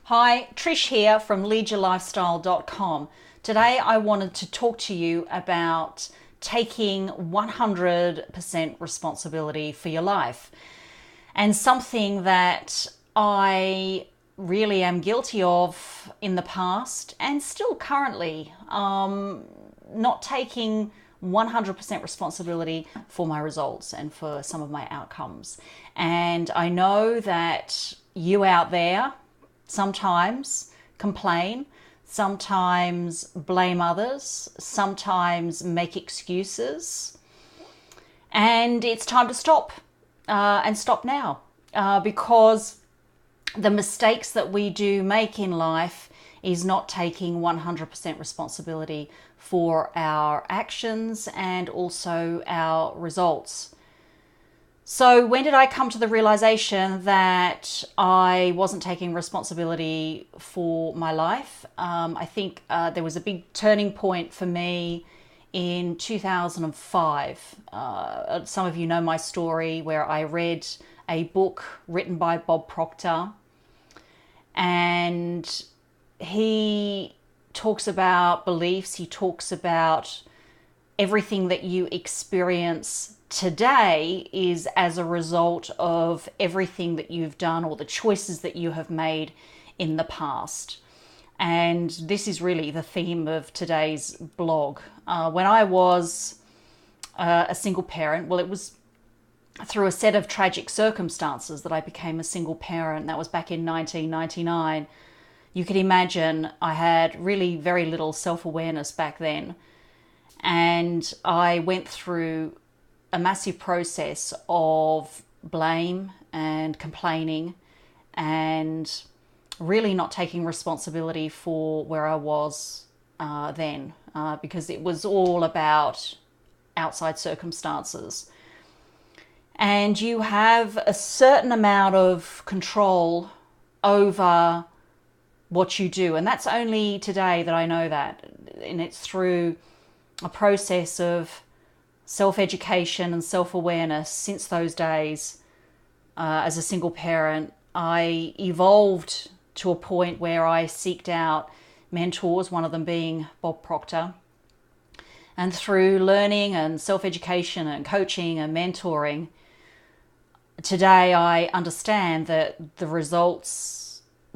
Hi, Trish here from leadyourlifestyle.com. Today I wanted to talk to you about taking 100% responsibility for your life, and something that I really am guilty of in the past and still currently, not taking 100% responsibility for my results and for some of my outcomes. And I know that you out there sometimes complain, sometimes blame others, sometimes make excuses. And it's time to stop, and stop now, because the mistakes that we do make in life is not taking 100% responsibility for our actions and also our results. So when did I come to the realization that I wasn't taking responsibility for my life? I think there was a big turning point for me in 2005. Some of you know my story, where I read a book written by Bob Proctor, and he talks about beliefs. He talks about everything that you experience today is as a result of everything that you've done or the choices that you have made in the past. And this is really the theme of today's blog. When I was a single parent, well, it was through a set of tragic circumstances that I became a single parent. That was back in 1999. You can imagine I had really very little self-awareness back then. And I went through a massive process of blame and complaining and really not taking responsibility for where I was then, because it was all about outside circumstances. And you have a certain amount of control over what you do. And that's only today that I know that. And it's through a process of self-education and self-awareness. Since those days, as a single parent, I evolved to a point where I seeked out mentors, one of them being Bob Proctor. And through learning and self-education and coaching and mentoring, today I understand that the results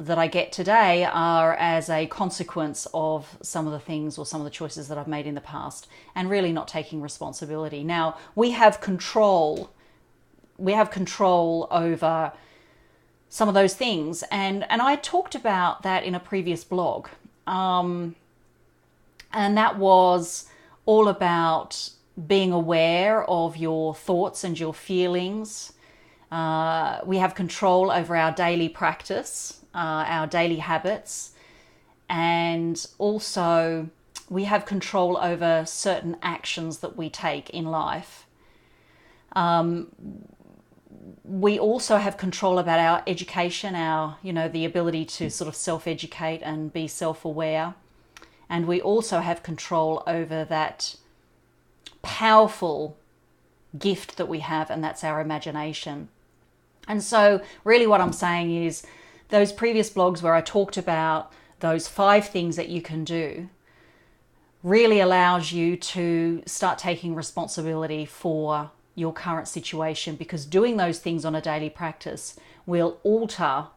that I get today are as a consequence of some of the things or some of the choices that I've made in the past, and really not taking responsibility. Now, we have control over some of those things, and I talked about that in a previous blog, and that was all about being aware of your thoughts and your feelings. We have control over our daily practice, our daily habits, and also we have control over certain actions that we take in life. We also have control about our education, the ability to sort of self-educate and be self-aware. And we also have control over that powerful gift that we have, and that's our imagination. And so really what I'm saying is, those previous blogs where I talked about those 5 things that you can do really allows you to start taking responsibility for your current situation, because doing those things on a daily practice will alter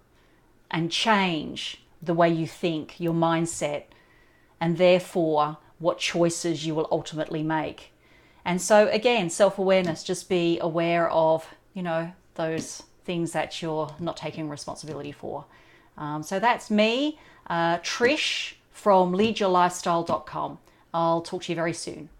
and change the way you think, your mindset, and therefore what choices you will ultimately make. And so again, self-awareness, just be aware of, those things that you're not taking responsibility for. So that's me, Trish from leadyourlifestyle.com. I'll talk to you very soon.